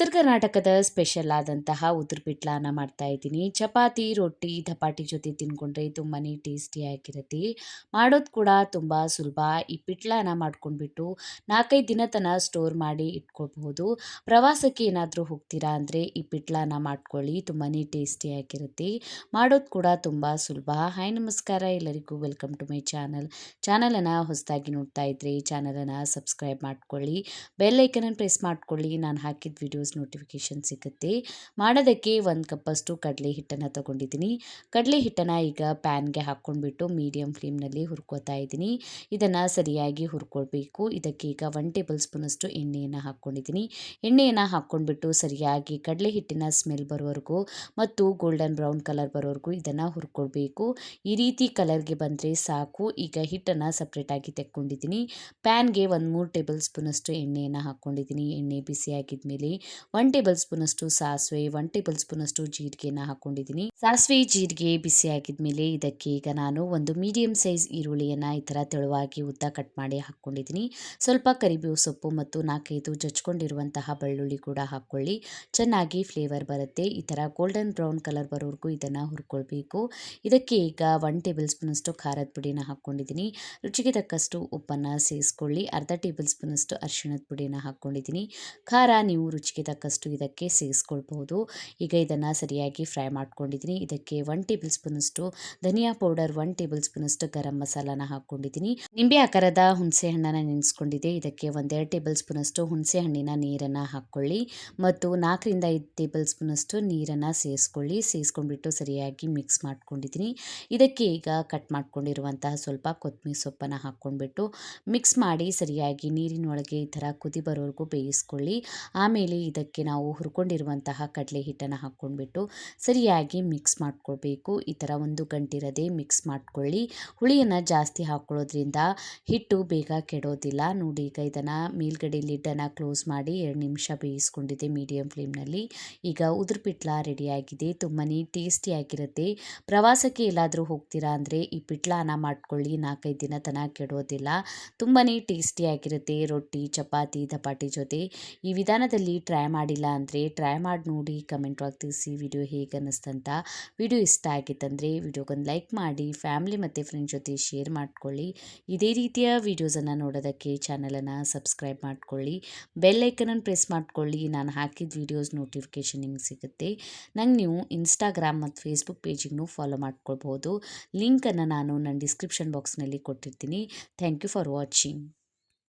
ಉತ್ತರ ಕರ್ನಾಟಕದ ಸ್ಪೆಷಲ್ ಆದಂತಹ ಉದುರು ಪಿಟ್ಲಾನ ಮಾಡ್ತಾ ಇದ್ದೀನಿ. ಚಪಾತಿ, ರೊಟ್ಟಿ, ಚಪಾತಿ ಜೊತೆ ತಿನ್ಕೊಂಡ್ರೆ ತುಂಬಾನೇ ಟೇಸ್ಟಿಯಾಗಿರುತ್ತೆ. ಮಾಡೋದು ಕೂಡ ತುಂಬ ಸುಲಭ. ಈ ಪಿಟ್ಲಾನ ಮಾಡ್ಕೊಂಡ್ಬಿಟ್ಟು 4-5 ದಿನ ತನಕ ಸ್ಟೋರ್ ಮಾಡಿ ಇಟ್ಕೊಳ್ಬಹುದು. ಪ್ರವಾಸಕ್ಕೆ ಏನಾದರೂ ಹೋಗ್ತೀರಾ ಅಂದರೆ ಈ ಪಿಟ್ಲಾನ ಮಾಡ್ಕೊಳ್ಳಿ, ತುಂಬಾನೇ ಟೇಸ್ಟಿಯಾಗಿರುತ್ತೆ. ಮಾಡೋದು ಕೂಡ ತುಂಬ ಸುಲಭ. ಹಾಯ್ ನಮಸ್ಕಾರ ಎಲ್ಲರಿಗೂ, ವೆಲ್ಕಮ್ ಟು ಮೈ ಚಾನಲ್. ಚಾನಲನ್ನು ಹೊಸದಾಗಿ ನೋಡ್ತಾ ಇದ್ರೆ ಚಾನಲನ್ನು ಸಬ್ಸ್ಕ್ರೈಬ್ ಮಾಡ್ಕೊಳ್ಳಿ, ಬೆಲ್ ಐಕನನ್ನು ಪ್ರೆಸ್ ಮಾಡ್ಕೊಳ್ಳಿ. ನಾನು ಹಾಕಿದ ವಿಡಿಯೋಸ್ ನೋಟಿಫಿಕೇಶನ್ ಸಿಗುತ್ತೆ. ಮಾಡೋದಕ್ಕೆ 1 ಕಪ್ಪಷ್ಟು ಕಡಲೆ ಹಿಟ್ಟನ್ನು ತಗೊಂಡಿದ್ದೀನಿ. ಕಡಲೆ ಹಿಟ್ಟನ್ನು ಈಗ ಪ್ಯಾನ್ಗೆ ಹಾಕ್ಕೊಂಡ್ಬಿಟ್ಟು ಮೀಡಿಯಂ ಫ್ಲೇಮ್ನಲ್ಲಿ ಹುರ್ಕೋತಾ ಇದ್ದೀನಿ. ಇದನ್ನು ಸರಿಯಾಗಿ ಹುರ್ಕೊಳ್ಬೇಕು. ಇದಕ್ಕೆ ಈಗ 1 ಟೇಬಲ್ ಸ್ಪೂನಷ್ಟು ಎಣ್ಣೆಯನ್ನು ಹಾಕ್ಕೊಂಡಿದ್ದೀನಿ. ಎಣ್ಣೆಯನ್ನು ಹಾಕ್ಕೊಂಡ್ಬಿಟ್ಟು ಸರಿಯಾಗಿ ಕಡಲೆ ಹಿಟ್ಟಿನ ಸ್ಮೆಲ್ ಬರೋವರೆಗೂ ಮತ್ತು ಗೋಲ್ಡನ್ ಬ್ರೌನ್ ಕಲರ್ ಬರೋವರೆಗೂ ಇದನ್ನು ಹುರ್ಕೊಳ್ಬೇಕು. ಈ ರೀತಿ ಕಲರ್ಗೆ ಬಂದರೆ ಸಾಕು. ಈಗ ಹಿಟ್ಟನ್ನು ಸಪ್ರೇಟಾಗಿ ತೆಕ್ಕೊಂಡಿದ್ದೀನಿ. ಪ್ಯಾನ್ಗೆ 3 ಟೇಬಲ್ ಸ್ಪೂನಷ್ಟು ಎಣ್ಣೆಯನ್ನು ಹಾಕ್ಕೊಂಡಿದ್ದೀನಿ. ಎಣ್ಣೆ ಬಿಸಿಯಾಗಿದ್ದ ಮೇಲೆ 1 ಟೇಬಲ್ ಸ್ಪೂನಷ್ಟು ಸಾಸಿವೆ, 1 ಟೇಬಲ್ ಸ್ಪೂನಷ್ಟು ಜೀರಿಗೆನ ಹಾಕ್ಕೊಂಡಿದ್ದೀನಿ. ಸಾಸಿವೆ ಜೀರಿಗೆ ಬಿಸಿಯಾಗಿದ್ದ ಮೇಲೆ ಇದಕ್ಕೆ ಈಗ ನಾನು ಒಂದು ಮೀಡಿಯಂ ಸೈಜ್ ಈರುಳ್ಳಿಯನ್ನು ಈ ಥರ ತೆಳುವಾಗಿ ಉದ್ದ ಕಟ್ ಮಾಡಿ ಹಾಕ್ಕೊಂಡಿದ್ದೀನಿ. ಸ್ವಲ್ಪ ಕರಿಬೇವು ಸೊಪ್ಪು ಮತ್ತು 4-5 ಜಜ್ಕೊಂಡಿರುವಂತಹ ಬೆಳ್ಳುಳ್ಳಿ ಕೂಡ ಹಾಕ್ಕೊಳ್ಳಿ. ಚೆನ್ನಾಗಿ ಫ್ಲೇವರ್ ಬರುತ್ತೆ. ಈ ಥರ ಗೋಲ್ಡನ್ ಬ್ರೌನ್ ಕಲರ್ ಬರೋವರೆಗೂ ಇದನ್ನು ಹುರ್ಕೊಳ್ಬೇಕು. ಇದಕ್ಕೆ ಈಗ 1 ಟೇಬಲ್ ಸ್ಪೂನಷ್ಟು ಖಾರದ ಪುಡಿನ ಹಾಕ್ಕೊಂಡಿದ್ದೀನಿ. ರುಚಿಗೆ ತಕ್ಕಷ್ಟು ಉಪ್ಪನ್ನು ಸೇರಿಸ್ಕೊಳ್ಳಿ. ಅರ್ಧ ಟೇಬಲ್ ಸ್ಪೂನಷ್ಟು ಅರಿಶಿಣದ ಪುಡಿನ ಹಾಕ್ಕೊಂಡಿದ್ದೀನಿ. ಖಾರ ನೀವು ರುಚಿಗೆ ತಕ್ಕಷ್ಟು ಇದಕ್ಕೆ ಸೇರಿಸ್ಕೊಳ್ಬಹುದು. ಈಗ ಇದನ್ನು ಸರಿಯಾಗಿ ಫ್ರೈ ಮಾಡ್ಕೊಂಡಿದ್ದೀನಿ. ಇದಕ್ಕೆ 1 ಟೇಬಲ್ ಸ್ಪೂನಷ್ಟು ಧನಿಯಾ ಪೌಡರ್, 1 ಟೇಬಲ್ ಸ್ಪೂನಷ್ಟು ಗರಂ ಮಸಾಲಾನ ಹಾಕ್ಕೊಂಡಿದ್ದೀನಿ. ನಿಂಬೆ ಆಕಾರದ ಹುಣಸೆ ಹಣ್ಣನ್ನು ನೆನೆಸ್ಕೊಂಡಿದ್ದೆ. ಇದಕ್ಕೆ 1-2 ಟೇಬಲ್ ಸ್ಪೂನಷ್ಟು ಹುಣಸೆ ಹಣ್ಣಿನ ನೀರನ್ನು ಹಾಕ್ಕೊಳ್ಳಿ ಮತ್ತು 4-5 ಟೇಬಲ್ ಸ್ಪೂನಷ್ಟು ನೀರನ್ನು ಸೇರಿಸ್ಕೊಂಡ್ಬಿಟ್ಟು ಸರಿಯಾಗಿ ಮಿಕ್ಸ್ ಮಾಡ್ಕೊಂಡಿದ್ದೀನಿ. ಇದಕ್ಕೆ ಈಗ ಕಟ್ ಮಾಡ್ಕೊಂಡಿರುವಂತಹ ಸ್ವಲ್ಪ ಕೊತ್ತಂಬರಿ ಸೊಪ್ಪನ್ನು ಹಾಕ್ಕೊಂಡ್ಬಿಟ್ಟು ಮಿಕ್ಸ್ ಮಾಡಿ ಸರಿಯಾಗಿ ನೀರಿನೊಳಗೆ ಈ ಥರ ಕುದಿ ಬರೋವರೆಗೂ ಬೇಯಿಸ್ಕೊಳ್ಳಿ. ಆಮೇಲೆ ಇದಕ್ಕೆ ನಾವು ಹುರ್ಕೊಂಡಿರುವಂತಹ ಕಡಲೆ ಹಿಟ್ಟನ್ನು ಹಾಕ್ಕೊಂಡ್ಬಿಟ್ಟು ಸರಿಯಾಗಿ ಮಿಕ್ಸ್ ಮಾಡ್ಕೊಳ್ಬೇಕು. ಈ ಥರ ಒಂದು ಗಂಟಿರದೆ ಮಿಕ್ಸ್ ಮಾಡ್ಕೊಳ್ಳಿ. ಹುಳಿಯನ್ನು ಜಾಸ್ತಿ ಹಾಕ್ಕೊಳ್ಳೋದ್ರಿಂದ ಹಿಟ್ಟು ಬೇಗ ಕೆಡೋದಿಲ್ಲ. ನೋಡಿ, ಈಗ ಇದನ್ನು ಮೇಲ್ಗಡೆ ಲಿಡ್ಡನ್ನು ಕ್ಲೋಸ್ ಮಾಡಿ 2 ನಿಮಿಷ ಬೇಯಿಸ್ಕೊಂಡಿದ್ದೆ ಮೀಡಿಯಂ ಫ್ಲೇಮ್ನಲ್ಲಿ. ಈಗ ಉದುರು ಪಿಟ್ಲಾ ರೆಡಿಯಾಗಿದೆ. ತುಂಬಾ ಟೇಸ್ಟಿಯಾಗಿರುತ್ತೆ. ಪ್ರವಾಸಕ್ಕೆ ಎಲ್ಲಾದರೂ ಹೋಗ್ತೀರಾ ಅಂದರೆ ಈ ಪಿಟ್ಲಾನ ಮಾಡ್ಕೊಳ್ಳಿ, 4-5 ದಿನ ತನಕ ಕೆಡೋದಿಲ್ಲ. ತುಂಬಾ ಟೇಸ್ಟಿಯಾಗಿರುತ್ತೆ. ರೊಟ್ಟಿ, ಚಪಾತಿ, ಚಪಾತಿ ಜೊತೆ ಈ ವಿಧಾನದಲ್ಲಿ ಟ್ರೈ ಮಾಡಿಲ್ಲ ಅಂದರೆ ಟ್ರೈ ಮಾಡಿ ನೋಡಿ. ಕಮೆಂಟ್ ಒಳಗೆ ತಿಳಿಸಿ ವಿಡಿಯೋ ಹೇಗೆ ಅನ್ನಿಸ್ತಂತ. ವಿಡಿಯೋ ಇಷ್ಟ ಆಗಿತ್ತಂದರೆ ವಿಡಿಯೋಗೊಂದು ಲೈಕ್ ಮಾಡಿ, ಫ್ಯಾಮಿಲಿ ಮತ್ತು ಫ್ರೆಂಡ್ಸ್ ಜೊತೆ ಶೇರ್ ಮಾಡ್ಕೊಳ್ಳಿ. ಇದೇ ರೀತಿಯ ವಿಡಿಯೋಸನ್ನು ನೋಡೋದಕ್ಕೆ ಚಾನಲನ್ನು ಸಬ್ಸ್ಕ್ರೈಬ್ ಮಾಡ್ಕೊಳ್ಳಿ, ಬೆಲ್ ಐಕನನ್ನು ಪ್ರೆಸ್ ಮಾಡ್ಕೊಳ್ಳಿ. ನಾನು ಹಾಕಿದ ವಿಡಿಯೋಸ್ ನೋಟಿಫಿಕೇಷನ್ ನಿಮಗೆ ಸಿಗುತ್ತೆ. ನಂಗೆ ನೀವು ಇನ್ಸ್ಟಾಗ್ರಾಮ್ ಮತ್ತು ಫೇಸ್ಬುಕ್ ಪೇಜಿಗೂ ಫಾಲೋ ಮಾಡ್ಕೊಳ್ಬೋದು. ಲಿಂಕನ್ನು ನಾನು ನನ್ನ ಡಿಸ್ಕ್ರಿಪ್ಷನ್ ಬಾಕ್ಸ್ನಲ್ಲಿ ಕೊಟ್ಟಿರ್ತೀನಿ. Thank you for watching.